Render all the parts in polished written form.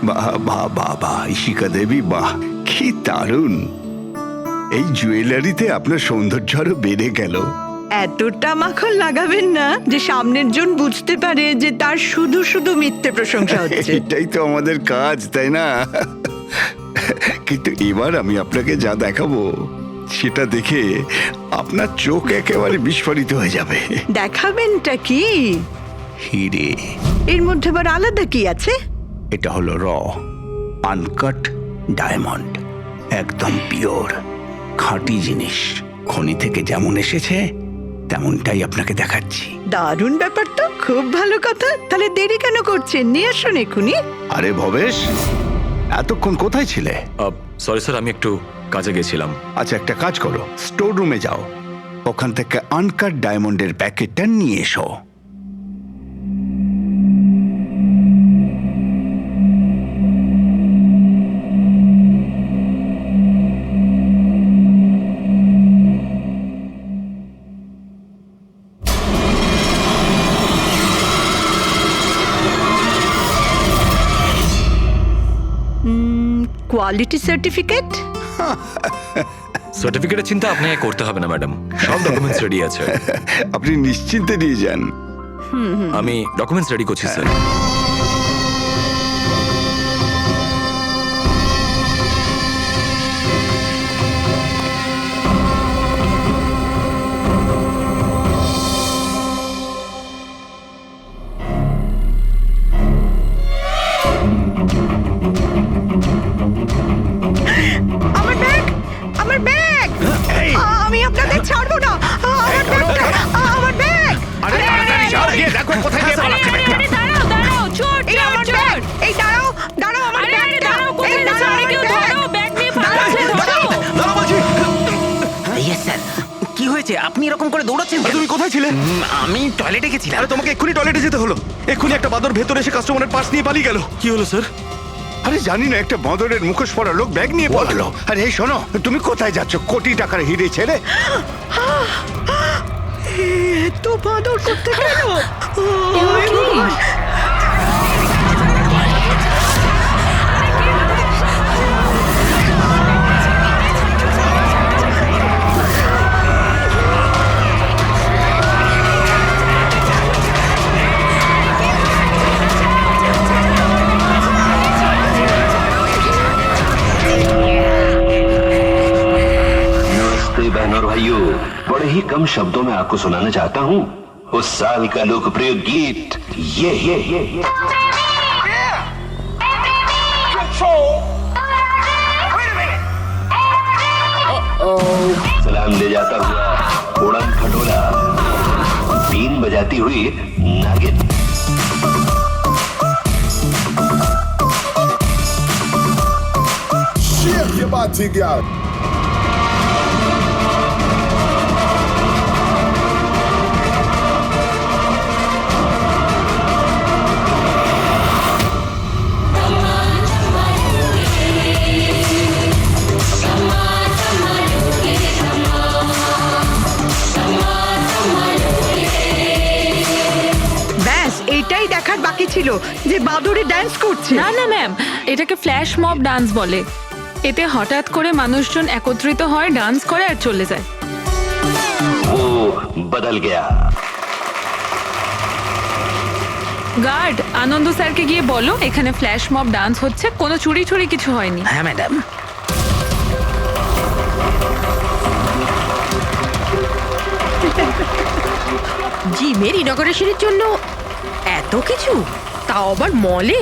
বাহ বাহ বাহ বাহ, ইশিকা দেবী, বাহ কি দারুণ! এই জুয়েলারিতে আপনার সৌন্দর্য আরো বেড়ে গেল। এতটা মাখন লাগাবেন না যে সামনের জন বুঝতে পারে যে তার শুধু শুধু মিথ্যে প্রশংসা হচ্ছে। এটাই তো আমাদের কাজ, তাই না? কিন্তু এবার আমি আপনাকে যা দেখাবো সেটা দেখে আপনার চোখ একেবারে বিস্ফোরিত হয়ে যাবে। দেখাবেনটা কি? হিরে। এর মধ্যে আবার আলাদা কি আছে? এটা হলো আনকাট ডায়মন্ড, একদম পিওর খাঁটি জিনিস। খনি থেকে যেমন এসেছে তেমনটাই আপনাকে দেখাচ্ছি। দারুণ ব্যাপার তো, খুব ভালো কথা। তাহলে দেরি কেন করছেন? নিয়ে আসুন এক্ষুনি। আরে ভবেশ, এতক্ষণ কোথায় ছিলে? সরি স্যার, আমি একটু কাজে গেছিলাম। আচ্ছা, একটা কাজ করো, স্টোর রুমে যাও, ওখান থেকে আনকাট ডায়মন্ডের প্যাকেটটা নিয়ে এসো। Quality certificate? সার্টিফিকেটের চিন্তা আপনাকে করতে হবে না ম্যাডাম, সব ডকুমেন্টস রেডি আছে। আপনি নিশ্চিন্তে নিয়ে যান। আমি ডকুমেন্টস রেডি করছি স্যার। আমার ব্যাগ, আমার ব্যাগ! আমি আপনাদের ছাড়বো না। আমার ব্যাগটা, আমার ব্যাগ! আরে তাড়াতাড়ি যাও, গিয়ে দেখো কোথায় গিয়ে পালাচ্ছে ব্যাগটা। দাঁড়াও দাঁড়াও, চোর এই চোর আমার চোর! ব্যাগ! এই দাঁড়াও, দাঁড়াও আমার আরে আরে ব্যাগটা! দাঁড়াও, এই কোথায় যাচ্ছ? দাঁড়াও আরে আমার কেউ ব্যাগ! ধরো, ব্যাগ নিয়ে পালাচ্ছে, ধরো! ইয়েস স্যার, কি হয়েছে? আপনি এরকম করে দৌড়াচ্ছেন কেন? তুমি কোথায় ছিলে? আমি টয়লেটে গেছিলাম। আরে তোমাকে এক্ষুনি টয়লেটে যেতে হলো। এক্ষুনি একটা বাদর ভেতরে এসে কাস্টমারের পার্স নিয়ে পালিয়ে গেল। কি হলো স্যার? আরে জানি না, একটা বদরের মুখোশ পরা লোক ব্যাগ নিয়ে পালালো। আরে এই শোনো, তুমি কোথায় যাচ্ছ? কোটি টাকার হিরে ছেড়ে। এত বাদর করতে গেল? नमस्ते बहनों और भाइयों, बड़े ही कम शब्दों में आपको सुनाना चाहता हूँ उस साल का लोकप्रिय गीत ये। सलाम ले जाता हुआ उड़न खटोला, बीन बजाती हुई नागिन। Shake your body, girl. ব্যাস এইটাই দেখার বাকি ছিল যে বাদরে ডান্স করছে। না না ম্যাম, এটাকে ফ্ল্যাশ মব ডান্স বলে। এতে হঠাৎ করে মানুষজন একত্রিত হয়, ডান্স করে আর চলে যায়। वो बदल गया। গার্ড, আনন্দ স্যারকে গিয়ে বলো এখানে ফ্ল্যাশ মব ডান্স হচ্ছে, কোনো চুরি চুরি কিছু হয়নি। হ্যাঁ ম্যাডাম। জিমের ইনগরেশনের জন্য এত কিছু, তাও আবার মলে।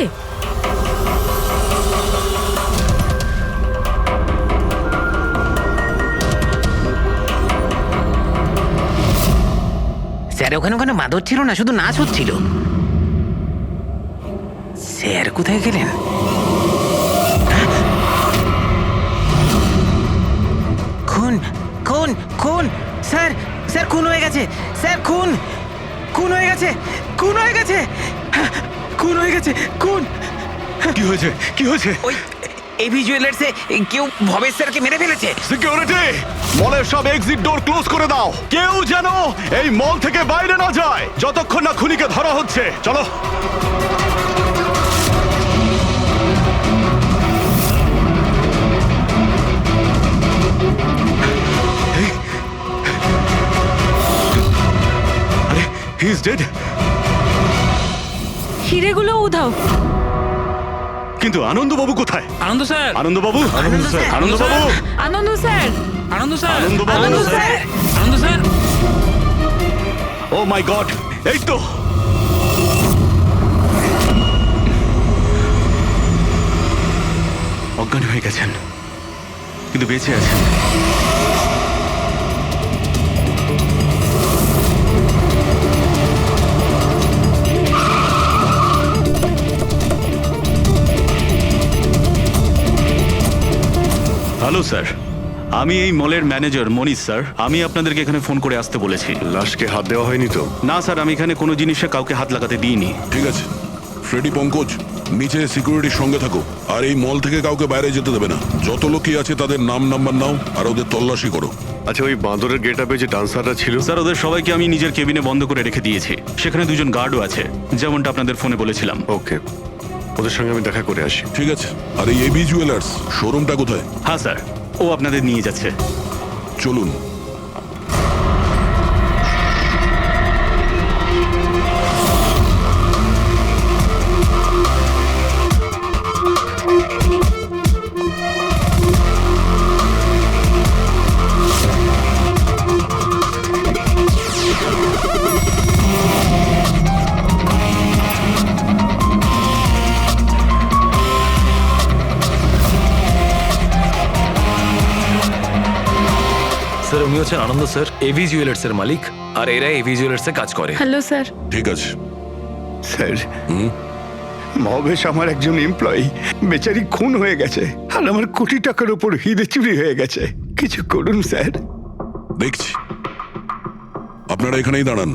স্যার ওখানে ওখানে মাদর ছিল না, শুধু নাচ হচ্ছিল। স্যার কোথায় গেলেন? খুন খুন খুন! স্যার স্যার খুন হয়ে গেছে! স্যার খুন খুন হয়ে গেছে! খুন হয়ে গেছে! খুন হয়ে গেছে! খুন! কি হয়েছে? কি হয়েছে? ওই এভি জুয়েলার্সে কেউ ভবেশ স্যারকে মেরে ফেলেছে। সিকিউরিটি, মলের সব এক্সিট ডোর ক্লোজ করে দাও। কেউ যেন এই মল থেকে বাইরে না যায় যতক্ষণ না খুনিকে ধরা হচ্ছে। চলো। He is dead. হিরেগুলো উধাও। কিন্তু আনন্দবাবু কোথায়? আনন্দ স্যার, আনন্দবাবু, আনন্দবাবু, আনন্দ স্যার, আনন্দ স্যার, আনন্দবাবু। আনন্দ স্যার, আনন্দ স্যার। ও মাই গড, এই তো। অজ্ঞান হয়ে গেছেন, কিন্তু বেঁচে আছেন। হ্যালো স্যার, আমি এই মলের ম্যানেজার মনীষ স্যার। আমি আপনাদেরকে এখানে ফোন করে আসতে বলেছি। লাশকে হাত দেওয়া হয়নি তো? না স্যার, আমি এখানে কোনো জিনিসে কাউকে হাত লাগাতে দিইনি। ঠিক আছে, ফ্রেডি পঙ্কজ নিচে সিকিউরিটির সঙ্গে থাকো, আর এই মল থেকে কাউকে বাইরে যেতে দেবে না। যত লোকই আছে তাদের নাম নাম্বার নাও আর ওদের তল্লাশি করো। আচ্ছা, ওই বাঁদরের গেট আপে যে ডান্সাররা ছিল? স্যার, ওদের সবাইকে আমি নিজের কেবিনে বন্ধ করে রেখে দিয়েছি। সেখানে দুজন গার্ডও আছে, যেমনটা আপনাদের ফোনে বলেছিলাম। ওকে, ওদের সঙ্গে আমি দেখা করে আসি। ঠিক আছে, আর এই এবি জুয়েলার্স শোরুমটা কোথায়? হ্যাঁ স্যার, ও আপনাদের নিয়ে যাচ্ছে। চলুন। স্যার, উনি হচ্ছেন আনন্দ স্যার, এভি জুয়েলার্স এর মালিক, আর এরা এভি জুয়েলার্স এ কাজ করে। Hello sir. ঠিক আছে। স্যার, মহেশ আমার একজন এমপ্লয়ি, বেচারি খুন হয়ে গেছে, আর আমার কোটি টাকার উপর হিরে চুরি হয়ে গেছে। কিছু করুন স্যার। দেখছি, আপনারা এখানেই দাঁড়ান।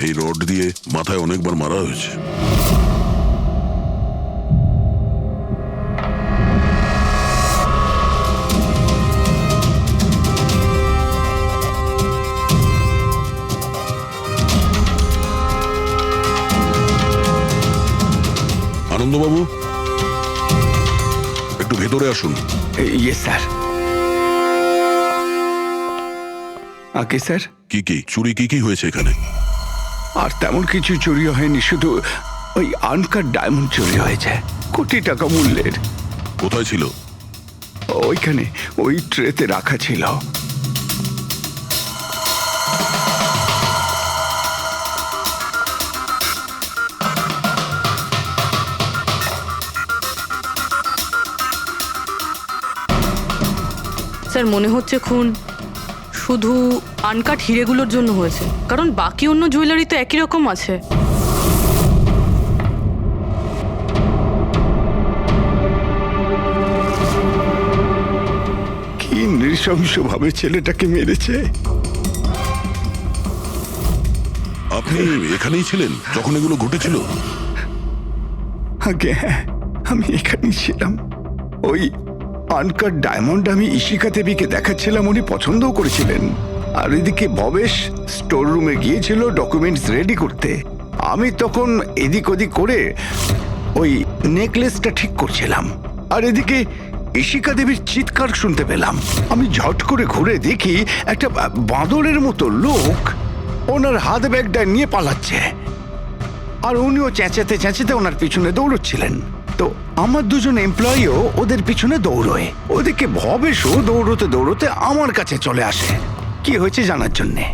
এই রড দিয়ে মাথায় অনেকবার মারা হয়েছে। আনন্দবাবু, একটু ভেতরে আসুন। ইয়ে স্যার। আগে স্যার, কি চুরি কি হয়েছে এখানে? আর তেমন কিছু চুরি হয়নি, শুধু ওই আনকাট ডায়মন্ড চুরি হয়েছে, কোটি টাকা মূল্যের। কোথায় ছিল? ওইখানে ওই ট্রেতে রাখা ছিল। স্যার, মনে হচ্ছে খুন শুধু আনকাট হিরেগুলোর জন্য হয়েছে, কারণ বাকি অন্য জুয়েলারি তো একই রকম আছে। কি নৃশংসভাবে ছেলেটাকে মেরেছে। আপনি এখানেই ছিলেন যখন এগুলো ঘটেছিল? আগে হ্যাঁ, আমি এখানেই ছিলাম। ওই আনকাট ডায়মন্ড আমি ইশিকা দেবীকে দেখাচ্ছিলাম, উনি পছন্দও করেছিলেন। আর এদিকে ভবেশ স্টোর রুমে গিয়েছিল ডকুমেন্টস রেডি করতে। আমি তখন এদিক ওদিক করে ওই নেকলেসটা ঠিক করছিলাম, আর এদিকে ইশিকা দেবীর চিৎকার শুনতে পেলাম। আমি ঝট করে ঘুরে দেখি একটা বাঁদরের মতো লোক ওনার হাত ব্যাগটা নিয়ে পালাচ্ছে, আর উনিও চেঁচাতে চেঁচাতে ওনার পিছনে দৌড়চ্ছিলেন। তো আমার দুজন এমপ্লয়িও ওদের পিছনে দৌড়োয়। ওদিকে ভবেশও দৌড়তে দৌড়তে আমার কাছে চলে আসে কি হয়েছে জানার জন্যে।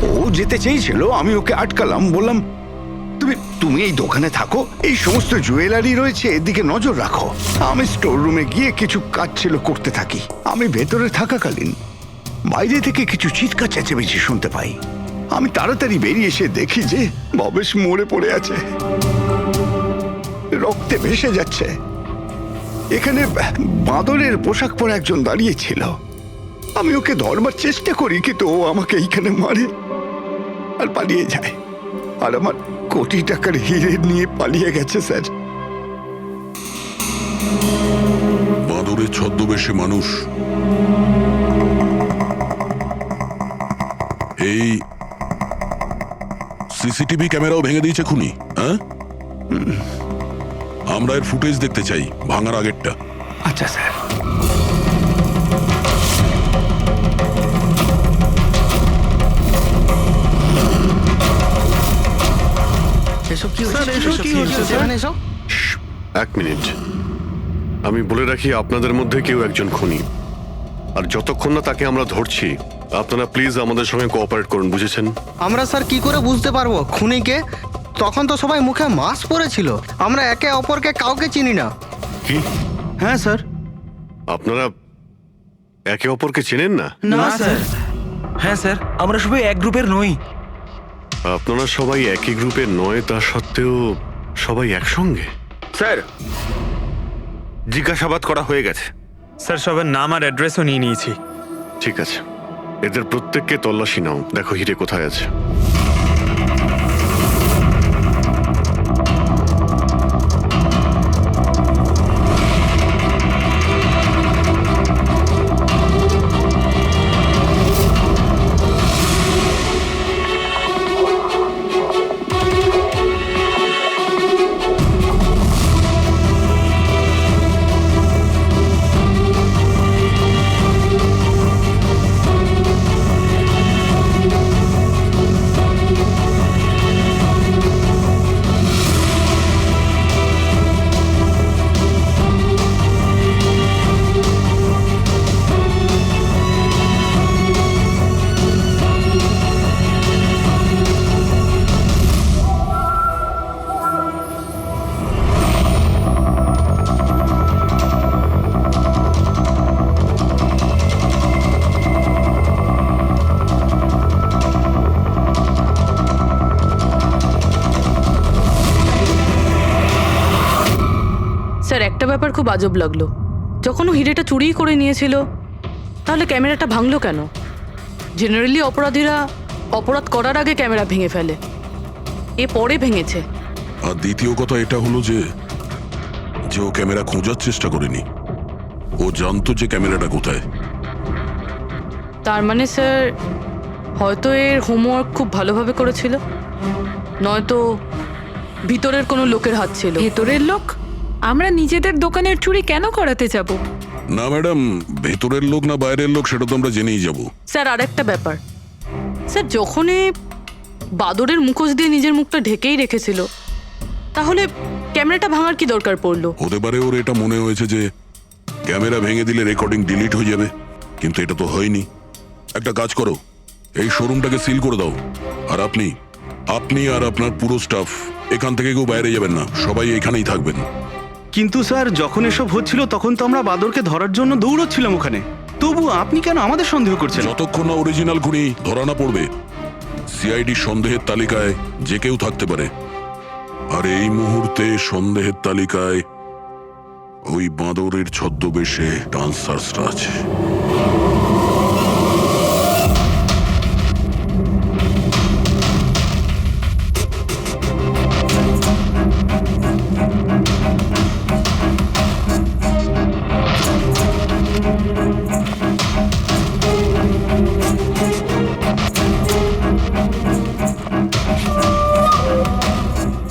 ও যেতে চেয়েছিল, আমি ওকে আটকালাম, বললাম তুমি এই দোকানে থাকো, এই সমস্ত জুয়েলারি রয়েছে, এদিকে নজর রাখো। আমি স্টোর রুমে গিয়ে কিছু কাজ ছিল করতে থাকি। আমি ভেতরে থাকাকালীন বাইরে থেকে কিছু চিৎকার চেঁচামেচি শুনতে পাই। আমি তাড়াতাড়ি বেরিয়ে এসে দেখি যে ভবেশ মরে পড়ে আছে, রক্তে ভেসে যাচ্ছে। এখানে বাঁদরের পোশাক পরা একজন দাঁড়িয়ে ছিল। আমি ওকে ধরবার চেষ্টা করি, কিন্তু ও আমাকে এইখানে মারে আর পালিয়ে যায়। আর আমার কোটি টাকার হিরে নিয়ে পালিয়ে গেছে স্যার। বাঁদরের ছদ্মবেশে মানুষ এই সিসিটিভি ক্যামেরাও ভেঙে দিয়েছে খুনি, হ্যাঁ? আমরা এর ফুটেজ দেখতে চাই, ভাঙার আগেরটা। আচ্ছা স্যার। এক মিনিট, আমি বলে রাখি আপনাদের মধ্যে কেউ একজন খুনি, আর যতক্ষণ না তাকে আমরা ধরছি আপনারা প্লিজ আমাদের সঙ্গে কোঅপারেট করুন, বুঝেছেন? আমরা স্যার কি করে বুঝতে পারবো খুনিকে? তখন তো সবাই মুখে মাস্ক পরেছিল, আমরা একে অপরকে কাউকে চিনি না। কি? হ্যাঁ স্যার। আপনারা একে অপরকে চেনেন না? না স্যার। হ্যাঁ স্যার, আমরা সবাই এক গ্রুপের নই। আপনারা সবাই একই গ্রুপের নয়, তা সত্ত্বেও সবাই একসঙ্গে? স্যার, জিজ্ঞাসাবাদ করা হয়ে গেছে স্যার, সবার নাম আর অ্যাড্রেসও নিয়ে নিয়েছি। ঠিক আছে, এদের প্রত্যেককে তল্লাশি নাও, দেখো হিরে কোথায় আছে। স্যার, একটা ব্যাপার খুব আজব লাগলো। যখন ও হিরেটা চুরি করে নিয়েছিল, তাহলে ক্যামেরাটা ভাঙলো কেন? জেনারেলি অপরাধীরা অপরাধ করার আগে ক্যামেরা ভেঙে ফেলে, এ পরে ভেঙেছে। আর দ্বিতীয় কথা এটা হলো যে ও ক্যামেরা খোঁজার চেষ্টা করেনি, ও জানতো যে ক্যামেরাটা কোথায়। তার মানে স্যার, হয়তো এর হোমওয়ার্ক খুব ভালোভাবে করেছিল, নয়তো ভিতরের কোনো লোকের হাত ছিল। ভেতরের লোক? আমরা নিজেদের দোকানের চুরি কেন করাতে যাব? না ম্যাডাম, ভেতরের লোক না বাইরের লোক সেটা তো আমরা জেনেই যাব। স্যার, আরেকটা ব্যাপার, স্যার, যখন এ বাদরের মুখোশ দিয়ে নিজের মুখটা ঢেকেই রেখেছিল, তাহলে ক্যামেরাটা ভাঙার কি দরকার পড়লো? হতে পারে ওর এটা মনে হয়েছে যে ক্যামেরা ভেঙে দিলে রেকর্ডিং ডিলিট হয়ে যাবে, কিন্তু এটা তো হয়নি। একটা কাজ করো, এই শোরুমটাকে সিল করে দাও, আর আপনি আর আপনার পুরো স্টাফ এখান থেকে কেউ বাইরে যাবেন না, সবাই এখানেই থাকবেন। কিন্তু স্যার, যখন এসব হচ্ছিল তখন তো আমরা বাদরকে ধরার জন্য দৌড়চ্ছিলাম ওখানে, তবু আপনি কেন আমাদের সন্দেহ করছেন? যতক্ষণ না অরিজিনাল খুনি ধরা না পড়বে, সিআইডি সন্দেহের তালিকায় যে কেউ থাকতে পারে। আর এই মুহূর্তে সন্দেহের তালিকায় ওই বাঁদরের ছদ্মবেশে ডান্সার্সরা আছে।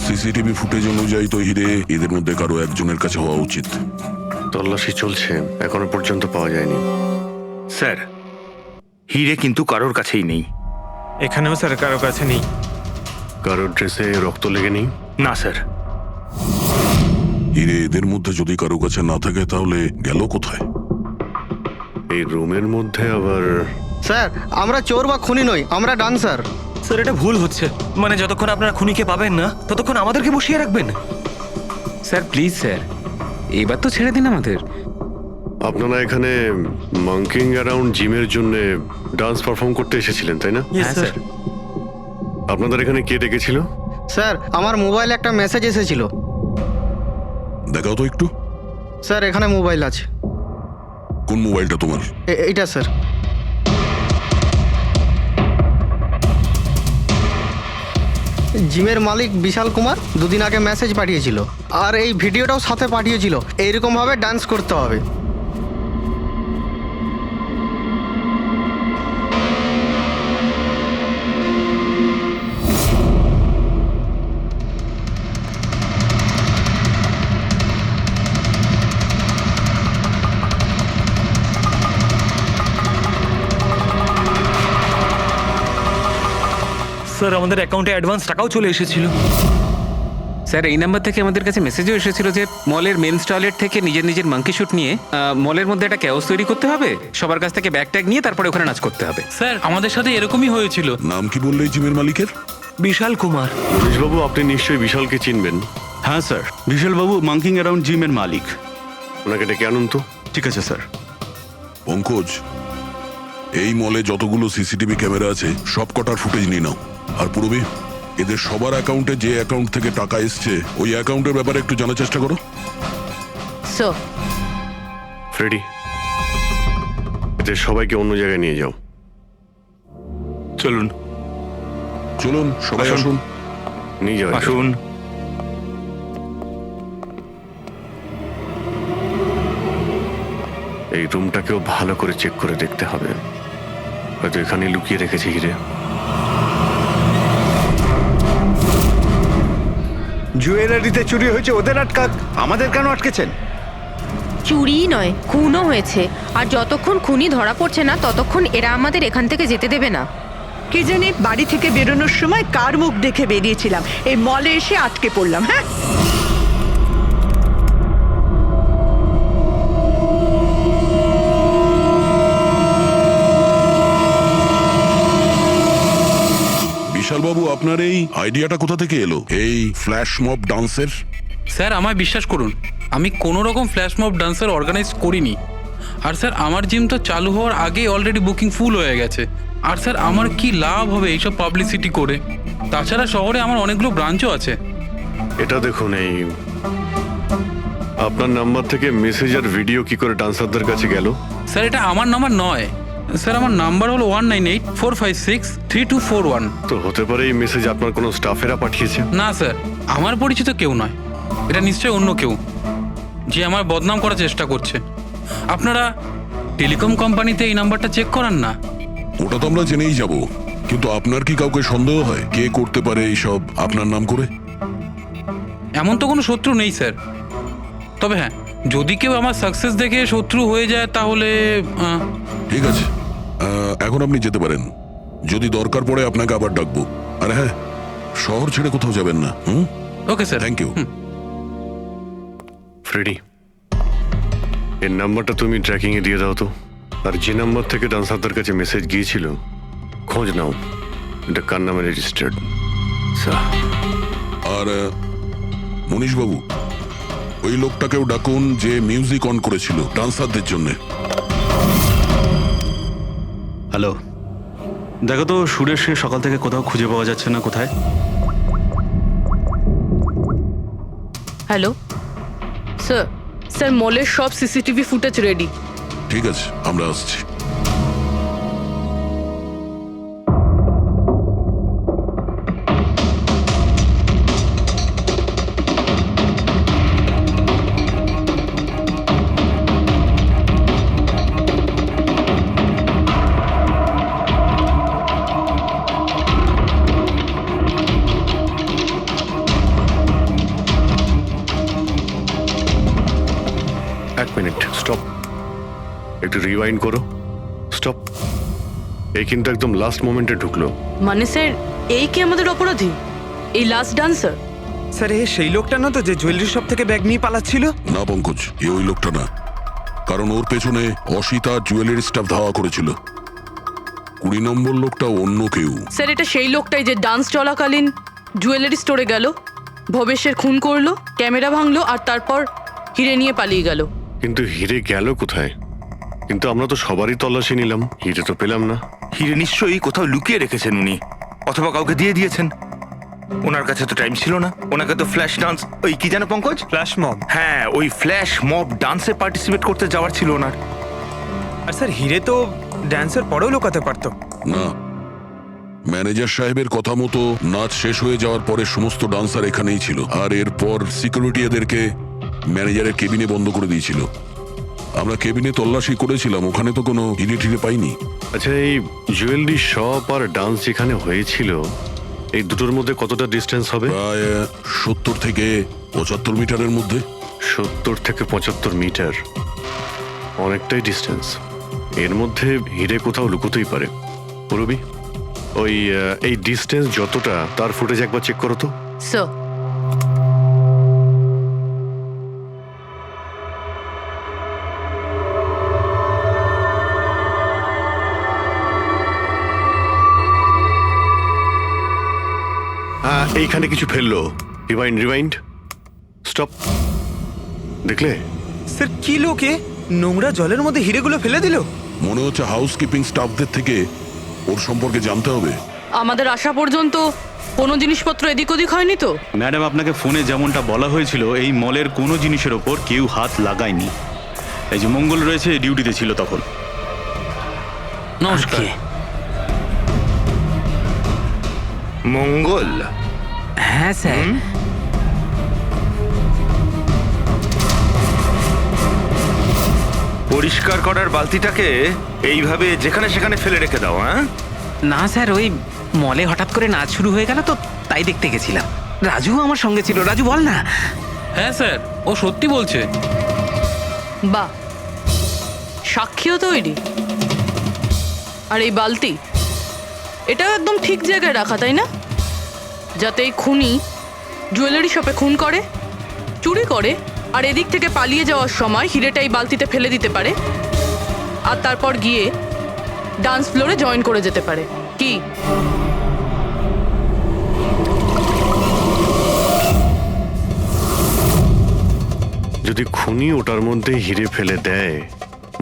সিসিটিভি ফুটেজ অনুযায়ী তো হিরে এদের মধ্যে কারো একজনের কাছে হওয়া উচিত। তল্লাশি চলছে, এখনো পর্যন্ত পাওয়া যায়নি। স্যার, হিরে কিন্তু কারোর কাছেই নেই। এখানেও স্যার কারো কাছে নেই। কারোর ড্রেসে রক্ত লেগে নেই? না স্যার। হিরে এদের মধ্যে যদি কারো কাছে না থাকে তাহলে গেল কোথায়? এই রুমের মধ্যে আবার? স্যার, আমরা চোর বা খুনি নই, আমরা ডান্সার। স্যার, এটা ভুল হচ্ছে। মানে যতক্ষণ আপনারা খুনিকে পাবেন না, ততক্ষণ আমাদেরকে বসিয়ে রাখবেন। স্যার প্লিজ স্যার, এবার তো ছেড়ে দিন আমাদের। আপনারা এখানে মাঙ্কিং অ্যারাউন্ড জিমের জন্য ডান্স পারফর্ম করতে এসেছিলেন, তাই না? হ্যাঁ স্যার। আপনাদের এখানে কে ডেকেছিল? স্যার, আমার মোবাইলে একটা মেসেজ এসেছিল। দেখাও তো একটু। স্যার এখানে মোবাইল আছে। কোন মোবাইলটা তোমার? এইটা স্যার। জিমের মালিক বিশাল কুমার দুদিন আগে মেসেজ পাঠিয়েছিল, আর এই ভিডিওটাও সাথে পাঠিয়েছিল। এইরকমভাবে ডান্স করতে হবে। স্যার আমাদের অ্যাকাউন্টে অ্যাডভান্স টাকাও চলে এসেছিল। স্যার এই নাম্বার থেকে আমাদের কাছে মেসেজও এসেছিল যে মলের মেন্স টয়লেট থেকে নিজের নিজের মাঙ্কি শুট নিয়ে মলের মধ্যে একটা ক্যাওস তৈরি করতে হবে, সবার কাছ থেকে ব্যাগ ট্যাগ নিয়ে তারপরে ওখানে নাচ করতে হবে। স্যার আমাদের সাথে এরকমই হয়েছিল। নাম কি বললে এই জিমের মালিকের? বিশাল কুমার। মনীষবাবু, আপনি নিশ্চয়ই বিশালকে চিনবেন। হ্যাঁ স্যার, বিশালবাবু মাঙ্কিং অ্যারাউন্ড জিমের মালিক। ওনাকে ডেকে আনুন তো। ঠিক আছে স্যার। পঙ্কজ, এই মলে যতগুলো সিসিটিভি ক্যামেরা আছে সব কটার ফুটেজ নিয়ে নাও। আর পূর্বে এদের সবার অ্যাকাউন্টে যে অ্যাকাউন্ট থেকে টাকা এসছে ওই অ্যাকাউন্টের ব্যাপারে একটু জানার চেষ্টা করো। স্যার, ফ্রেডি, এদের সবাইকে অন্য জায়গায় নিয়ে যাও। চলুন চলুন সবাই আসুন। নিয়ে যাও। আসুন। এই রুমটাকেও ভালো করে চেক করে দেখতে হবে, হয়তো এখানে লুকিয়ে রেখেছে হিরে। জুয়েলারিতে চুরি হয়েছে, ওদের আটকাক, আমাদের কেন আটকেছেন? চুরি নয়, খুনও হয়েছে। আর যতক্ষণ খুনি ধরা পড়ছে না ততক্ষণ এরা আমাদের এখান থেকে যেতে দেবে না। কি জানি বাড়ি থেকে বেরোনোর সময় কার মুখ দেখে বেরিয়েছিলাম, এই মলে এসে আটকে পড়লাম। হ্যাঁ, বিশালবাবু, আপনার এই আইডিয়াটা কোথা থেকে এলো, এই ফ্ল্যাশ মব ডান্সের? স্যার আমায় বিশ্বাস করুন, আমি কোনো রকম ফ্ল্যাশ মব ডান্সার অর্গানাইজ করিনি। আর স্যার আমার জিম তো চালু হওয়ার আগেই অলরেডি বুকিং ফুল হয়ে গেছে। আর স্যার আমার কি লাভ হবে এইসব পাবলিসিটি করে? তাছাড়া শহরে আমার অনেকগুলো ব্রাঞ্চও আছে। এটা দেখুন, এই আপনার নাম্বার থেকে মেসেজ আর ভিডিও কি করে ডান্সারদের কাছে গেল? স্যার এটা আমার নাম্বার নয় স্যার, আমার নাম্বার হলো 1984563241। তো হতে পারে এই মেসেজ আপনার কোনো স্টাফেরা পাঠিয়েছে। না স্যার, আমার পরিচিত কেউ নয়, এটা নিশ্চয়ই অন্য কেউ যে আমার বদনাম করার চেষ্টা করছে। আপনারা টেলিকম কোম্পানিতে এই নাম্বারটা চেক করান না? ওটা তো আমরা জেনেই যাব, কিন্তু আপনার কি কাউকে সন্দেহ হয় কে করতে পারে এইসব আপনার নাম করে? এমন তো কোনো শত্রু নেই স্যার, তবে হ্যাঁ যদি কেউ আমার সাকসেস দেখে শত্রু হয়ে যায় তাহলে ঠিক আছে, এখন আপনি যেতে পারেন। যদি দরকার পড়ে আপনাকে আবার ডাকবো। আর হ্যাঁ, শহর ছেড়ে কোথাও যাবেন না। Okay sir. Thank you. Freddy, এর নাম্বারটা তুমি ট্র্যাকিং এ দিয়ে দাও তো। আর যে নাম্বার থেকে ডান্সারদের কাছে মেসেজ গিয়েছিল খোঁজ নাও, এটা কার নামে রেজিস্টার্ড। আর মনীষবাবু, ওই লোকটাকেও ডাকুন যে মিউজিক অন করেছিল ডান্সারদের জন্য। হ্যালো, দেখো তো সুরেশকে সকাল থেকে কোথাও খুঁজে পাওয়া যাচ্ছে না। কোথায়? হ্যালো স্যার, স্যার মলের সব সিসিটিভি ফুটেজ রেডি। ঠিক আছে, আমরা আসছি। এক মিনিট, স্টপ, একটু রিওয়াইন্ড করো। স্টপ। এই কিন্তু একদম লাস্ট মোমেন্টে ঢুকলো। মানে স্যার এই কি আমাদের অপরাধী, এই লাস্ট ডান্সার? স্যার এ সেই লোকটা না তো যে জুয়েলারি শপ থেকে ব্যাগ নিয়ে পালাচ্ছিল? না পঙ্কজ, এ ওই লোকটা না, কারণ ওর পেছনে অসিতা জুয়েলারি স্টাফ ধাওয়া করেছিল। 20 নম্বর লোকটা অন্য কেউ। স্যার এটা সেই লোকটাই যে ডান্স চলাকালীন জুয়েলারি স্টোরে গেল, ভবেশের খুন করলো, ক্যামেরা ভাঙলো আর তারপর হিরে নিয়ে পালিয়ে গেল। কিন্তু হিরে গেল কোথায়? কিন্তু আমরা তো সবারই তল্লাশি নিলাম, হিরে তো পেলাম না। হিরে নিশ্চয়ই কোথাও লুকিয়ে রেখেছেন উনি, অথবা কাউকে দিয়ে দিয়েছেন। ওনার কাছে তো টাইম ছিল না, ওনাকে তো ফ্ল্যাশ ডান্স, ওই কি জানো পঙ্কজ, ফ্ল্যাশ মব। হ্যাঁ ওই ফ্ল্যাশ মব ডান্সে পার্টিসিপেট করতে যাওয়ার ছিল ওনার। আর স্যার হিরে তো ড্যান্সের পরেও লুকাতে পারতো। না, ম্যানেজার সাহেবের কথা মতো নাচ শেষ হয়ে যাওয়ার পরে সমস্ত ডান্সার এখানেই ছিল, আর এরপর সিকিউরিটি এদেরকে ম্যানেজারের কেবিনে বন্ধ করে দিয়েছিল। আমরা কেবিনে তল্লাশি করেছিলাম, ওখানে তো কোনো হিরে টিরে পাইনি। আচ্ছা, এই জুয়েলারি শপ আর ডান্স যেখানে হয়েছিল এই দুটোর মধ্যে কতটা ডিস্টেন্স হবে? প্রায় 70 থেকে 75 মিটারের মধ্যে। 70 থেকে 75 মিটার, অনেকটাই ডিস্টেন্স। এর মধ্যে হিরে কোথাও লুকোতেই পারে। রবি, ওই এই ডিস্টেন্স যতটা তার ফুটেজ একবার চেক করো তো। স্যার, এইখানে কিছু ফেললো। Rewind rewind, stop. দেখলে? স্যার কি লোকে নোংরা জলের মধ্যে হিরেগুলো ফেলে দিল? মনে হচ্ছে হাউসকিপিং স্টাফদের থেকে ওর সম্পর্কে জানতে হবে। আমাদের আসা পর্যন্ত কোনো জিনিসপত্র এদিক ওদিক হয়নি তো? ম্যাডাম, আপনাকে ফোনে যেমনটা বলা হয়েছিল এই মলের কোনো জিনিসের ওপর কেউ হাত লাগায়নি। এই যে মঙ্গল রয়েছে, ডিউটিতে ছিল তখন। নমস্কার। মঙ্গল? হ্যাঁ স্যার। পরিষ্কার করার বালতিটাকে এইভাবে যেখানে সেখানে ফেলে রেখে দাও। হ্যাঁ না স্যার, ওই মলে হঠাৎ করে নাচ শুরু হয়ে গেল তো তাই দেখতে গেছিলাম। রাজু আমার সঙ্গে ছিল। রাজু বল না। হ্যাঁ স্যার, ও সত্যি বলছে। বাহ, সাক্ষীও তৈরি। আর এই বালতি, এটা একদম ঠিক জায়গায় রাখা, তাই না? যাতে এই খুনি জুয়েলারি শপে খুন করে, চুরি করে, আর এদিক থেকে পালিয়ে যাওয়ার সময় হিরেটা এই বালতিতে ফেলে দিতে পারে, আর তারপর গিয়ে ডান্স ফ্লোরে জয়েন করে যেতে পারে। কি? যদি খুনি ওটার মধ্যে হিরে ফেলে দেয়,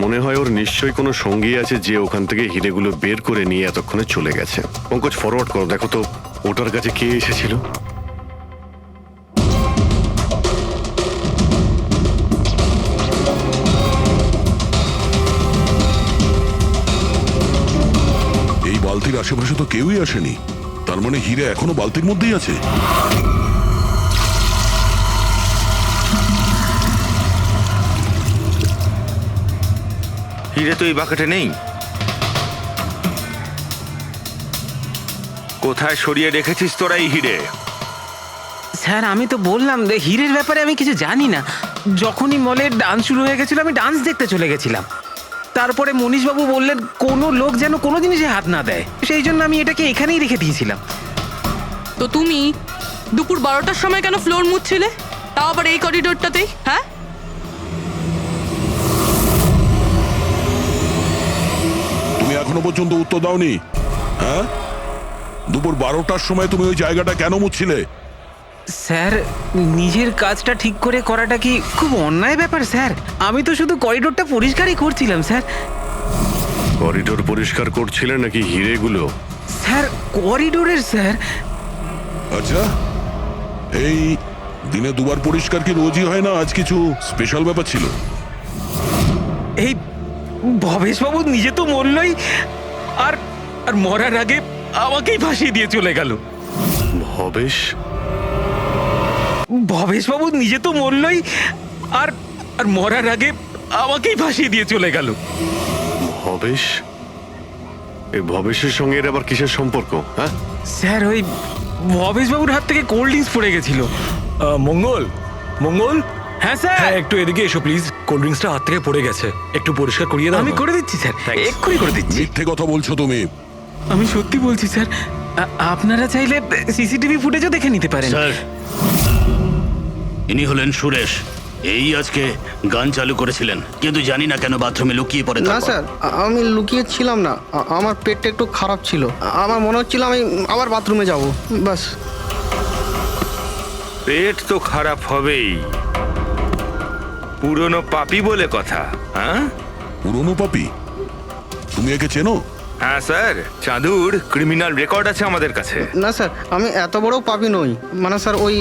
মনে হয় ওর নিশ্চয়ই কোনো সঙ্গী আছে যে ওখান থেকে হিরেগুলো বের করে নিয়ে এতক্ষণে চলে গেছে। পঙ্কজ, ফরওয়ার্ড করো, দেখো তো ওটার কাছে কে এসেছিল। এই বালতির আশেপাশে তো কেউই আসেনি, তার মানে হিরে এখনো বালতির মধ্যেই আছে। হিরে তো এই বাকেটে নেই। কোথায় সরিয়ে রেখেছিস তোরা এই হিরে? স্যার, আমি তো বললাম যে হিরের ব্যাপারে আমি কিছু জানি না। যখনই মলের ডান্স শুরু হয়ে গেছিল আমি ডান্স দেখতে চলে গেছিলাম। তারপরে মনীশবাবু বললেন কোনো লোক যেন কোনো জিনিসে হাত না দেয়, সেই জন্য আমি এটাকে এখানেই রেখে দিয়েছিলাম। তো তুমি দুপুর 12টার সময় কেন ফ্লোর মুছছিলে, তাও আবার এই করিডোরটাতেই? হ্যাঁ, তুমি এখনো পর্যন্ত উত্তর দাওনি। হ্যাঁ, দুপুর 12টার সময় তুমি ওই জায়গাটা কেন মুছছিলে? স্যার, নিজের কাজটা ঠিক করে করাটা কি খুব অন্যায় ব্যাপার স্যার? আমি তো শুধু করিডোরটা পরিষ্কারই করছিলাম স্যার। করিডোর পরিষ্কার করছিলেন নাকি হিরেগুলো? স্যার, করিডোরের স্যার। আচ্ছা, এই দিনে দুবার পরিষ্কার কি রোজই হয় না? আজ কিছু স্পেশাল ব্যাপার ছিল? এই ভবেশবাবু নিজে তো মরলই, আর আর মরার আগে আমাকেই ফাঁসিয়ে দিয়ে চলে গেল। ভবেশবাবু নিজে তো মরলই, আর আর মরার আগে আমাকেই ফাঁসিয়ে দিয়ে চলে গেল। ভবেশ? এই ভবেশের সঙ্গে এর আবার কিসের সম্পর্ক? হ্যাঁ স্যার, ওই ভবেশবাবুর হাত থেকে কোল্ড ড্রিঙ্কস পড়ে গেছিল। মঙ্গল, মঙ্গল। হ্যাঁ স্যার। হ্যাঁ, একটু এদিকে এসো প্লিজ। কোল্ড ড্রিঙ্কসটা হাত থেকে পড়ে গেছে, একটু পরিষ্কার করিয়ে দাও। আমি করে দিচ্ছি স্যার, এক্ষুনি করে দিচ্ছি। মিথ্যে কথা বলছো তুমি। আমি সত্যি বলছি স্যার। আপনারা চাইলে সিসিটিভি ফুটেজও দেখে নিতে পারেন। স্যার, ইনি হলেন সুরেশ। এই আজকে গান চালু করেছিলেন, কিন্তু জানি না কেন বাথরুমে লুকিয়ে পড়ে। না স্যার, আমি লুকিয়ে ছিলাম না। আমার পেটটা একটু খারাপ ছিল, আমার মনে হচ্ছিল আমি আবার বাথরুমে যাব, বাস। পেট তো খারাপ হবেই, পুরনো পাপি বলে কথা। হ্যাঁ, পুরনো পাপি? তুমি একে চেনো? হ্যাঁ স্যার, চাঁদুর ক্রিমিনাল রেকর্ড আছে আমাদের কাছে। না স্যার, আমি এত বড় পাপি নই। মানে স্যার ওই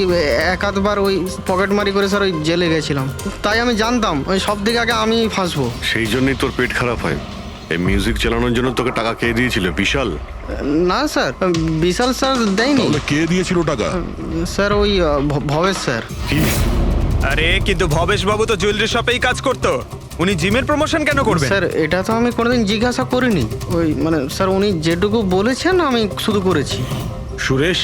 এক আধবার ওই পকেটমারি করে স্যার ওই জেলে গেছিলাম, তাই আমি জানতাম ওই সব দিকে আগে আমি ফাঁসবো। সেই জন্যই তোর পেট খারাপ হয়। এই মিউজিক চালানোর জন্য তোকে টাকা কে দিয়েছিল? বিশাল? না স্যার, বিশাল স্যার দেয়নি। তাহলে কে দিয়েছিল টাকা? স্যার ওই ভবেশ স্যার। কি? আরে কিন্তু ভবেশ বাবু তো জুয়েলারি শপেই কাজ করতো, উনি জিমের প্রমোশন কেন করবেন? স্যার এটা তো আমি কোনোদিন জিজ্ঞাসা করিনি। ওই মানে স্যার উনি যেটুকু বলেছেন আমি শুধু করেছি। সুরেশ,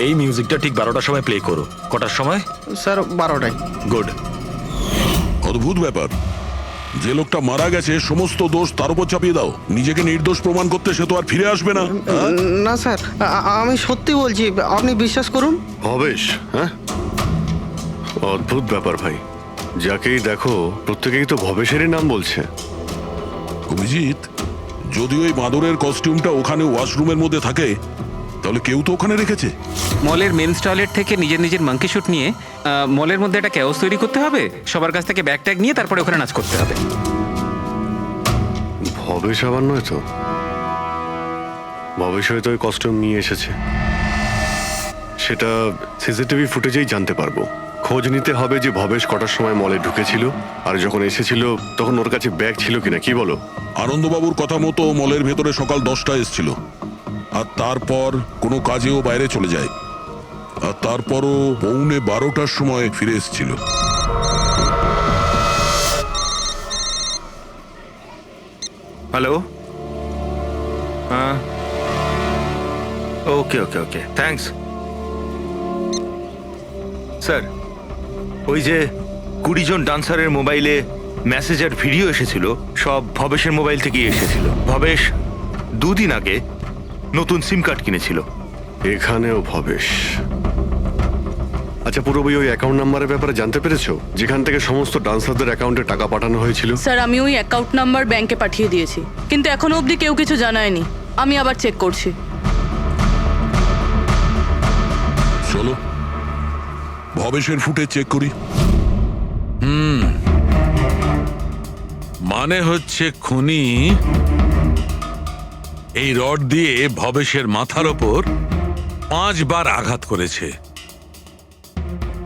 এই মিউজিকটা ঠিক 12টার সময় প্লে করো। কটার সময়? স্যার 12টায়। গুড। অদ্ভুত ব্যাপার, যে লোকটা মারা গেছে সমস্ত দোষ তার উপর চাপিয়ে দাও। নিজেকে নির্দোষ প্রমাণ করতে সে তো আর ফিরে আসবে না। না স্যার, আমি সত্যি বলছি, আপনি বিশ্বাস করুন। ভবেশ? হ্যাঁ, অদ্ভুত ব্যাপার ভাই। যাকেই দেখো প্রত্যেকেই তো ভবেশেরই নাম বলছে। অভিজিৎ, যদি ওই মাদুরের কস্টিউমটা ওখানে ওয়াশরুমের মধ্যে থাকে তাহলে কেউ তো ওখানে রেখেছে। মলের মেন্স টয়লেট থেকে নিজের নিজের মাঙ্কি শুট নিয়ে মলের মধ্যে একটা ক্যাওস তৈরি করতে হবে, সবার কাছ থেকে ব্যাগ ট্যাগ নিয়ে তারপরে ওখানে নাচ করতে হবে। ভবেশ আবার নয় তো? ভবেশ হয়তো ওই কস্টিউম নিয়ে এসেছে, সেটা সিসিটিভি ফুটেজেই জানতে পারবো। খোঁজ নিতে হবে যে ভবেশ কটার সময় মলে ঢুকেছিল, আর যখন এসেছিল তখন ওর কাছে ব্যাগ ছিল কিনা। কি বলো? আনন্দবাবুর কথা মতো মলের ভেতরে সকাল 10টায় এসেছিল, আর তারপর কোনো কাজেও বাইরে চলে যায়, আর তারপরও 11:15টার সময় ফিরে এসেছিল। হ্যালো, হ্যাঁ, ওকে ওকে ওকে, থ্যাঙ্কস স্যার। ওই যে 20 জন ডান্সারের মোবাইলে মেসেজ আর ভিডিও এসেছিল, সব ভবেশের মোবাইল থেকেই এসেছিল। ভবেশ 2 দিন আগে নতুন সিম কার্ড কিনেছিল। এখানেও ভবেশ? আচ্ছা, পুরোপুরি ওই অ্যাকাউন্ট নাম্বারের ব্যাপারে জানতে পেরেছো, যেখান থেকে সমস্ত ডান্সারদের অ্যাকাউন্টে টাকা পাঠানো হয়েছিল? স্যার আমি ওই অ্যাকাউন্ট নাম্বার ব্যাংকে পাঠিয়ে দিয়েছি, কিন্তু এখনো অবধি কেউ কিছু জানায়নি। আমি আবার চেক করছি। চলো ভবেশের ফুটেজ চেক করি। মানে হচ্ছে খুনি এই রড দিয়ে ভবেশের মাথার ওপর 5 বার আঘাত করেছে।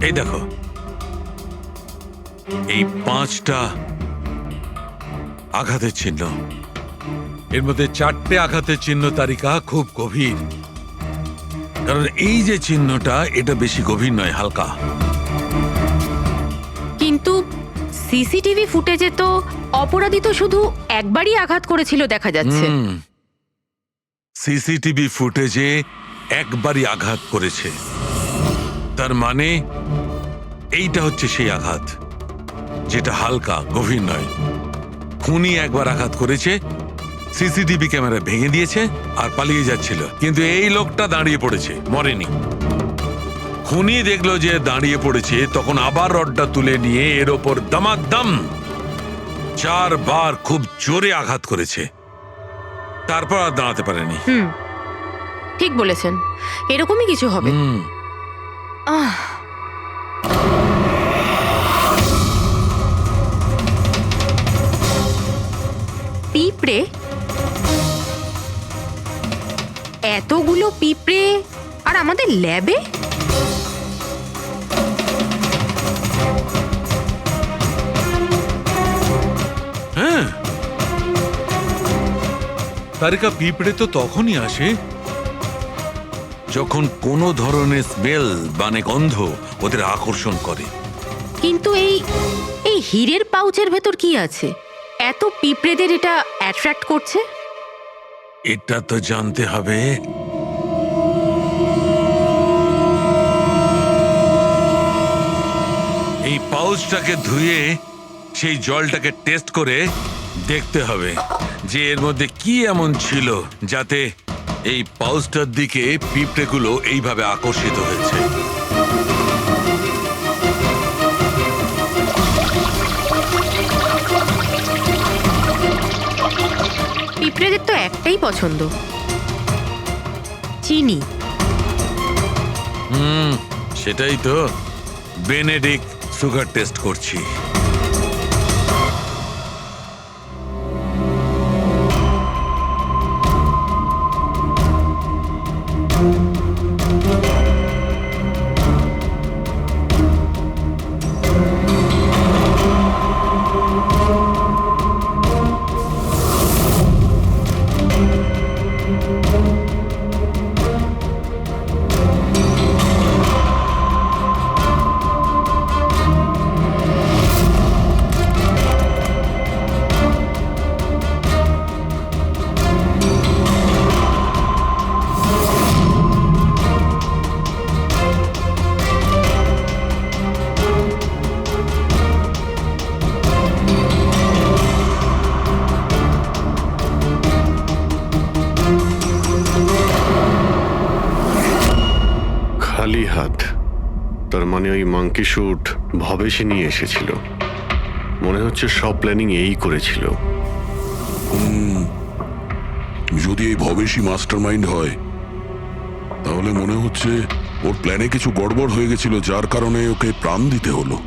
এই দেখো, এই 5টা আঘাতের চিহ্ন। এর মধ্যে 4টে আঘাতের চিহ্ন তালিকা খুব গভীর, কারণ এই যে চিহ্নটা এটা বেশি গভীর নয়, হালকা। কিন্তু সিসিটিভি ফুটেজে তো অপরাধী তো শুধু একবারই আঘাত করেছিল দেখা যাচ্ছে। সিসিটিভি ফুটেজে একবারই আঘাত করেছে, তার মানে এইটা হচ্ছে সেই আঘাত যেটা হালকা, গভীর নয়। খুনি একবার আঘাত করেছে, সিসিটিভি ক্যামেরা ভেঙে দিয়েছে আর পালিয়ে যাচ্ছিল, কিন্তু এই লোকটা দাঁড়িয়ে পড়েছে, মরেনি। খুনি দেখলো যে দাঁড়িয়ে পড়েছে, তখন আবার রডটা তুলে নিয়ে এর ওপর দামাদাম 4 বার খুব জোরে আঘাত করেছে, তারপর আর দাঁড়াতে পারেনি। ঠিক বলেছেন, এরকমই কিছু হবে। পিঁপড়ে, এতগুলো পিঁপড়ে আর আমাদের ল্যাবে? হ্যাঁ, তারিকা, পিঁপড়ে তো তখনই আসে যখন কোনো ধরনের স্মেল মানে গন্ধ ওদের আকর্ষণ করে। কিন্তু এই হীরের পাউচের ভেতর কি আছে এত পিঁপড়েদের এটা অ্যাট্রাক্ট করছে? এটা তো জানতে হবে। এই পাউচটাকে ধুয়ে সেই জলটাকে টেস্ট করে দেখতে হবে যে এর মধ্যে কি এমন ছিল যাতে এই পাউচটার দিকে পিঁপড়েগুলো এইভাবে আকর্ষিত হয়েছে। পিঁপড়েদের তো একটাই পছন্দ, চিনি। সেটাই তো বেনেডিক্ট সুগার টেস্ট করছি। খালি হাত, তার মানে ওই মাঙ্কি শুট ভবেশে নিয়ে এসেছিল। মনে হচ্ছে সব প্ল্যানিং এই করেছিল। যদি এই ভবেশই মাস্টার মাইন্ড হয় তাহলে মনে হচ্ছে ওর প্ল্যানে কিছু গড়বড় হয়ে গেছিল, যার কারণে ওকে প্রাণ দিতে হলো।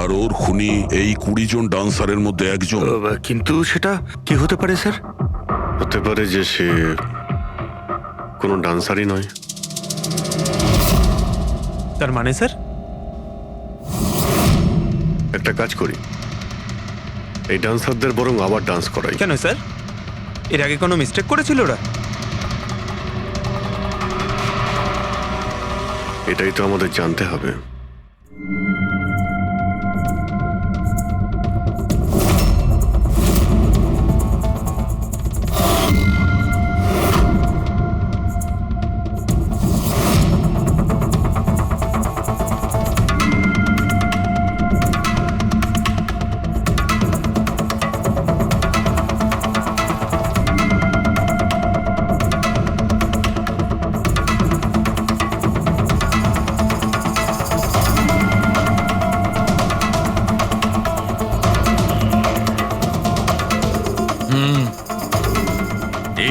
আর ওর খুনি এই 20 জন ডান্সারের মধ্যে একজন। কিন্তু সেটা কি হতে পারে স্যার? হতে পারে যে সে কোনো ডান্সারই নয়। তার মানে স্যার? একটা কাজ করি, এই ডান্সারদের বরং আবার ডান্স করাই। কেন স্যার, এর আগে কোনো মিস্টেক করেছিল ওরা? এটাই তো আমাদের জানতে হবে।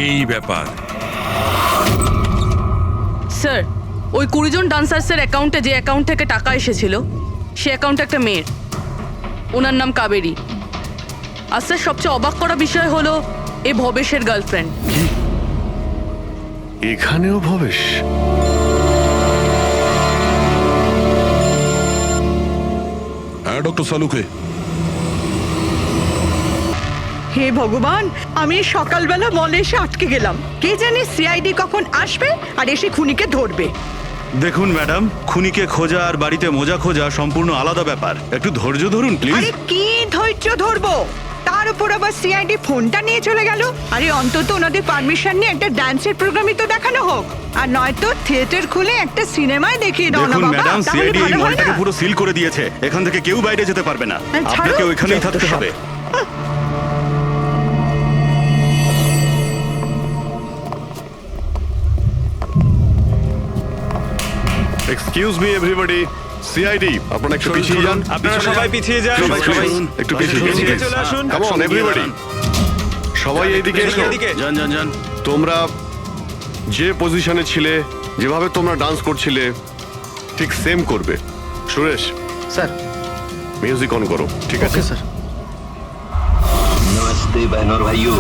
এই ব্যাপার। স্যার, ওই 20 জন ডান্সার্সের অ্যাকাউন্টে যে অ্যাকাউন্ট থেকে টাকা এসেছিল সে অ্যাকাউন্টে একটা মেয়ের, ওনার নাম কাবেরী। আর স্যার, সবচেয়ে অবাক করা বিষয় হলো এ ভবেশের গার্লফ্রেন্ড। এখানেও ভবেশ? হ্যাঁ ডক্টর সালুকে। হে ভগবান, আমি সকালবেলা মলে এসে আটকে গেলাম। কে জানে সিআইডি কখন আসবে আর এসে খুনিকে ধরবে। দেখুন ম্যাডাম, খুনিকে খোঁজা আর বাড়িতে মোজা খোঁজা সম্পূর্ণ আলাদা ব্যাপার। একটু ধৈর্য ধরুন প্লিজ। আরে কি ধৈর্য ধরবো, তার উপর আবার সিআইডি ফোনটা নিয়ে চলে গেল। আরে অন্তত ওনাদের পারমিশন নিয়ে একটা ডান্সের প্রোগ্রামই তো দেখানো হোক, আর নয়তো থিয়েটার খুলে একটা সিনেমায় দেখিয়ে দাও না দেখুন বাবা, ম্যাডাম, তাহলে সিআইডি এই ভালো হয় মলটাকে না? পুরো সিল করে দিয়েছে। এখান থেকে কেউ বাইরে যেতে পারবে না। ছাড়ো, আপনাকে ওইখানেই যত থাকতে সব। হবে। এক্সকিউজ মি এভরিবডি, সিআইডি আপনারা একটু পিছিয়ে যান। আপনারা সবাই পিছিয়ে যান। সবাই একটু পিছিয়ে পিছিয়ে চলে আসুন। কাম অন এভরিবডি, সবাই এইদিকে এসো। যান যান যান। তোমরা যে পজিশনে ছিলে, যেভাবে তোমরা ডান্স করছিলে ঠিক সেম করবে। সুরেশ স্যার, মিউজিক অন করো। ঠিক আছে স্যার। नमस्ते बहनों और भाइयों,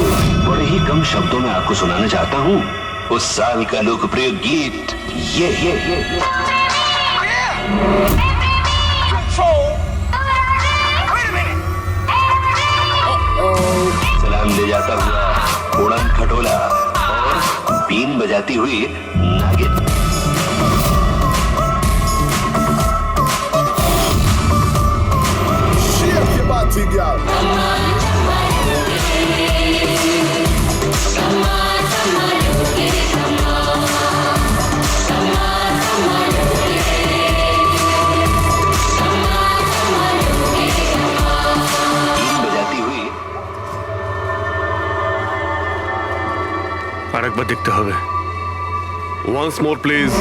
बड़े ही कम शब्दों में आपको सुनाना चाहता हूँ उस साल का लोकप्रिय गीत ये सलाम ले जाता हुआ उड़न खटोला और बीन बजाती हुई नागिन। আরেকবার দেখতে হবে। Once more please.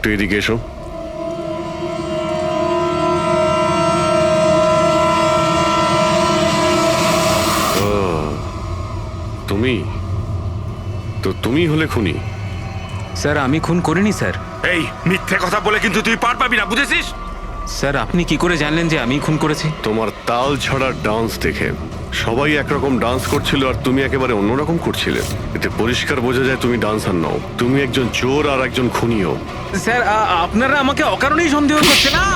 একটু এদিকে এসো। ও, তুমি তো তুমি হলে খুনি? স্যার আমি খুন করিনি স্যার। এই মিথ্যে কথা বলে কিন্তু তুই পার পাবি না, বুঝেছিস? স্যার আপনি কি করে জানলেন যে আমি খুন করেছি? তোমার তাল ছড়া ডান্স দেখে সবাই একরকম ডান্স করছিল আর তুমি একেবারে অন্যরকম করছিলে। এতে পরিষ্কার বোঝা যায় তুমি ডান্সার নও, তুমি একজন চোর আর একজন খুনিও। স্যার আপনারা আমাকে অকারণেই সন্দেহ করছেন না।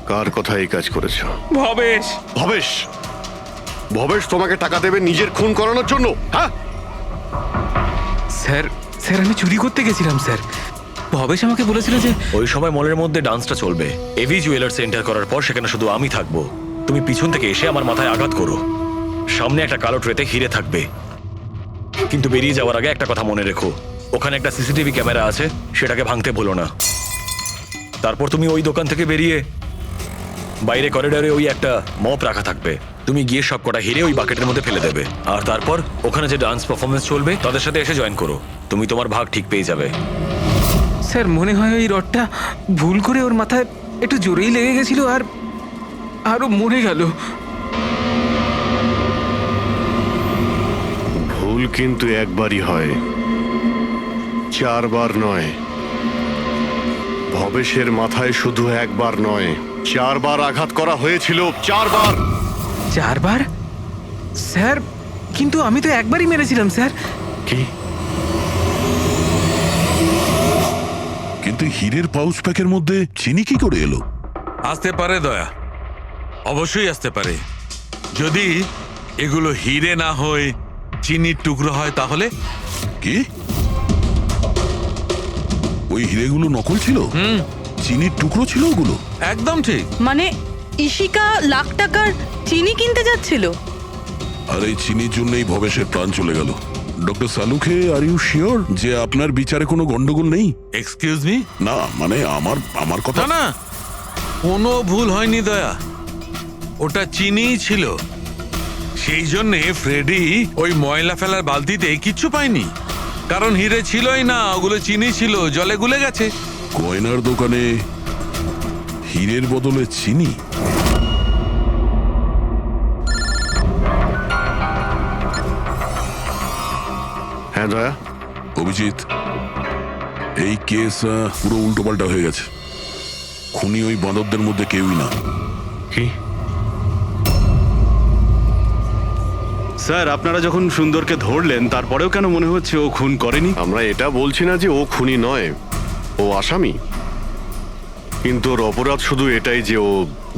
কার কথা এই কাজ করেছো? ভবেশ। ভবেশ? ভবেশ তোমাকে টাকা দেবে নিজের খুন করানোর জন্য? হ্যাঁ স্যার, স্যার আমি চুরি করতে গেছিলাম স্যার। ভবেশ আমাকে বলেছিল যে ওই সময় মলের মধ্যে ডান্সটা চলবে। এভি জুয়েলার্স এন্টার করার পর সেখানে শুধু আমি থাকবো। তুমি পিছন থেকে এসে আমার মাথায় আঘাত করো। সামনে একটা কালো ট্রেতে হিরে থাকবে, কিন্তু বেরিয়ে যাওয়ার আগে একটা কথা মনে রেখো, ওখানে একটা সিসিটিভি ক্যামেরা আছে, সেটাকে ভাঙতে ভুলো না। তারপর তুমি ওই দোকান থেকে বেরিয়ে বাইরে করিডোরে ওই একটা মপ রাখা থাকবে, তুমি গিয়ে সব কটা হিরে ওই বাকেটের মধ্যে ফেলে দেবে। আর তারপর ওখানে যে ডান্স পারফরমেন্স চলবে তাদের সাথে এসে জয়েন করো, তুমি তোমার ভাগ ঠিক পেয়ে যাবে। স্যার মনে হয় ওই রডটা ভুল করে ওর মাথায় একটু জোরেই লেগে গেছিল আর আরো মরে গেল। ভুল কিন্তু একবারই হয়, 4 বার নয়। ভবেশের মাথায় শুধু একবার নয়, 4 বার আঘাত করা হয়েছিল। 4 বার। 4 বার? স্যার কিন্তু আমি তো একবারই মেরেছিলাম স্যার। কি? কিন্তু হীরের পাউচ প্যাকের মধ্যে চিনি কি করে এলো? আসতে পারে দয়া, অবশ্যই আসতে পারে। যদি এগুলো হিরে না হয় চিনির টুকরো হয় তাহলে? কি ওই হিরেগুলো নকল ছিল? চিনির টুকরো ছিল ওগুলো? একদম ঠিক। মানে ইশিকা লাখ টাকার চিনি কিনতে যাচ্ছিল, আর এই চিনির জন্যই ভবেশের প্রাণ চলে গেল। Doctor Salunkhe, are you sure যে আপনার বিচারে কোনো গন্ডগোল নেই? Excuse me? না মানে আমার কথা না, কোনো ভুল হয়নি দয়া, ওটা চিনিই ছিল। সেই জন্যে ফ্রেডি ওই ময়লা ফেলার বালতিতে কিচ্ছু পায়নি, কারণ হিরে ছিলই না, ওগুলো চিনি ছিল, জলে গুলে গেছে। গয়নার দোকানে হীরের বদলে চিনি? হ্যাঁ দয়া। অভিজিৎ, এই কেস পুরো উল্টোপাল্টা হয়ে গেছে। খুনি ওই বাঁদরদের মধ্যে কেউই না। কি? স্যার আপনারা যখন সুন্দরকে ধরলেন তারপরেও কেন মনে হচ্ছে ও খুন করেনি? আমরা এটা বলছি না যে ও খুনি নয়, ও আসামি। কিন্তু ওর অপরাধ শুধু এটাই যে ও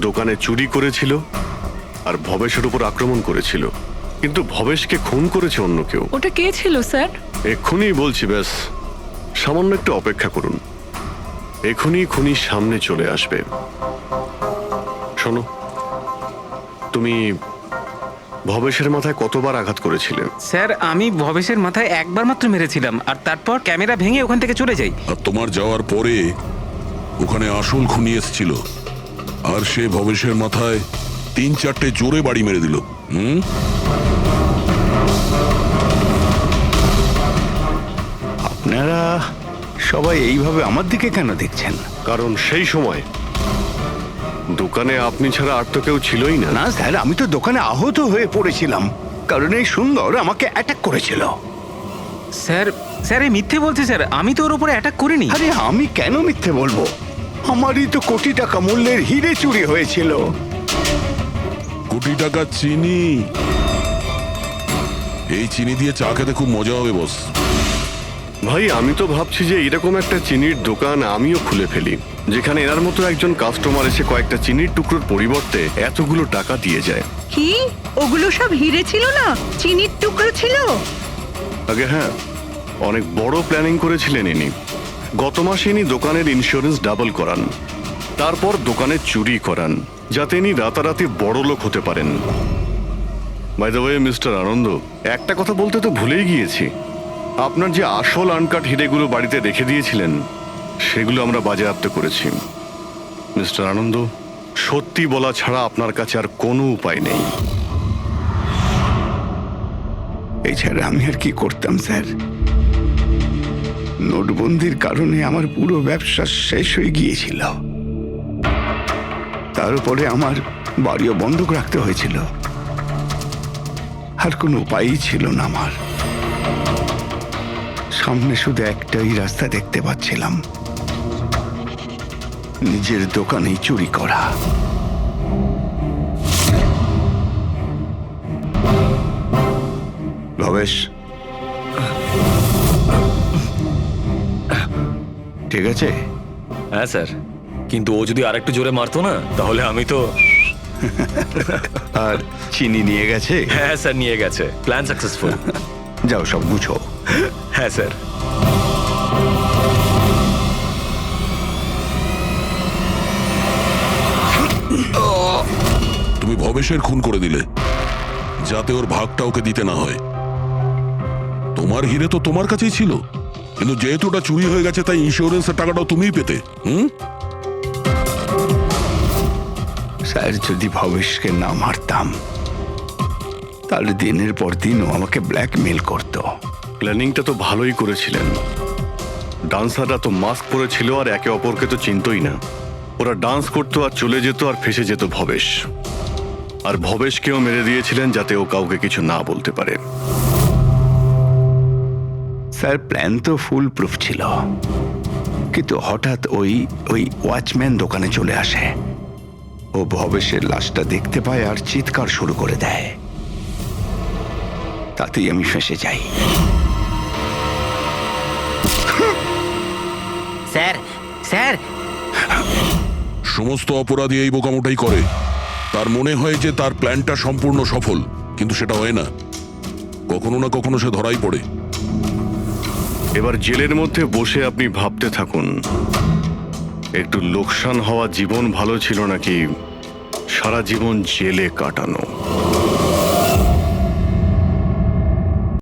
দোকানে চুরি করেছিল আর ভবেশের উপর আক্রমণ করেছিল, কিন্তু ভবেশকে খুন করেছে অন্য কেউ। ওটা কে ছিল স্যার? এক্ষুনি বলছি, ব্যাস সামান্য একটু অপেক্ষা করুন, এখনই খুনি সামনে চলে আসবে। শোনো, তুমি ভবেশের মাথায় কতবার আঘাত করেছিলে? স্যার আমি ভবেশের মাথায় একবার মাত্র মেরেছিলাম, আর তারপর ক্যামেরা ভেঙে ওখান থেকে চলে যাই। আর তোমার যাওয়ার পরে ওখানে আসল খুনি এসেছিল, আর সে ভবেশের মাথায় 3-4টে জোরে বাড়ি মেরে দিল। আপনারা সবাই এইভাবে আমার দিকে কেন দেখছেন? কারণ সেই সময় দোকানে আপনি ছাড়া আর তো কেউ ছিলই না। না স্যার, আমি তো দোকানে আহত হয়ে পড়েছিলাম, কারণ এই সুন্দর আমাকে অ্যাটাক করেছিল। স্যার, স্যার এই মিথ্যে বলছে স্যার, আমি তো ওর উপরে অ্যাটাক করিনি। আরে আমি কেন মিথ্যে বলবো? আমারই তো কোটি টাকা মূল্যের হিরে চুরি হয়েছিল। কোটি টাকা চিনি? এই চিনি দিয়ে চা খেতে খুব মজা হবে বস। ভাই আমি তো ভাবছি যে এরকম একটা চিনির দোকান আমিও খুলে ফেলি, যেখানে এনার মতো একজন কাস্টমার এসে কয়েকটা চিনির টুকরোর পরিবর্তে এতগুলো টাকা দিয়ে যায়। কি ওগুলো সব হিরে ছিল না, চিনির টুকরো ছিল? আগে হ্যাঁ, অনেক বড় প্ল্যানিং করেছিলেন ইনি। গত মাসে ইনি দোকানের ইন্স্যুরেন্স ডাবল করান, তারপর দোকানে চুরি করান, যাতে ইনি রাতারাতি বড় লোক হতে পারেন। বাই দ্য ওয়ে মিস্টার আনন্দ, একটা কথা বলতে তো ভুলেই গিয়েছি, আপনার যে আসল আনকাট হিরেগুলো বাড়িতে রেখে দিয়েছিলেন সেগুলো আমরা বাজেয়াপ্ত করেছি। মিস্টার আনন্দ, সত্যি বলা ছাড়া আপনার কাছে আর কোনো উপায় নেই। এছাড়া আমি আর কি করতাম স্যার? নোটবন্দির কারণে আমার পুরো ব্যবসা শেষ হয়ে গিয়েছিল। তারপরে আমার বাড়িও বন্ধক রাখতে হয়েছিল। আর কোনো উপায়ই ছিল না আমার। সামনে শুধু একটাই রাস্তা দেখতে পাচ্ছিলাম, নিজের দোকানেই চুরি করা। ভবেশ, ঠিক আছে? হ্যাঁ স্যার, কিন্তু ও যদি আরেকটু জোরে মারতো না তাহলে আমি তো। আর চিনি নিয়ে গেছে? হ্যাঁ স্যার, নিয়ে গেছে। Plan successful. যাও সব গুছো। হ্যাঁ স্যার। তুমি ভবেশের খুন করে দিলে যাতে ওর ভাগটা ওকে দিতে না হয়। তোমার হিরে তো তোমার কাছেই ছিল, কিন্তু যেহেতু ওটা চুরি হয়ে গেছে তাই ইন্স্যুরেন্সের টাকাটাও তুমিই পেতে। স্যার, যদি ভবেশকে না মারতাম তাহলে দিনের পর দিনও আমাকে ব্ল্যাকমেল করত। প্ল্যানিংটা তো ভালোই করেছিলেন। ডান্সাররা তো মাস্ক পরেছিল আর একে অপরকে তো চিনতই না। ওরা ডান্স করতো আর চলে যেত আর ফেসে যেত ভবেশ। আর ভবেশকেও মেরে দিয়েছিলেন যাতে ও কাউকে কিছু না বলতে পারে। স্যার, প্ল্যান তো ফুল প্রুফ ছিল, কিন্তু হঠাৎ ওই ওয়াচম্যান দোকানে চলে আসে। ও ভবেশের লাশটা দেখতে পায় আর চিৎকার শুরু করে দেয়। তাতেই আমি ফেঁসে যাই। স্যার, স্যার, সমস্ত অপরাধী এই বোকামোটাই করে। তার মনে হয় যে তার প্ল্যানটা সম্পূর্ণ সফল, কিন্তু সেটা হয় না। কখনো না কখনো সে ধরাই পড়ে। এবার জেলের মধ্যে বসে আপনি ভাবতে থাকুন, একটু লোকসান হওয়া জীবন ভালো ছিল নাকি সারা জীবন জেলে কাটানো।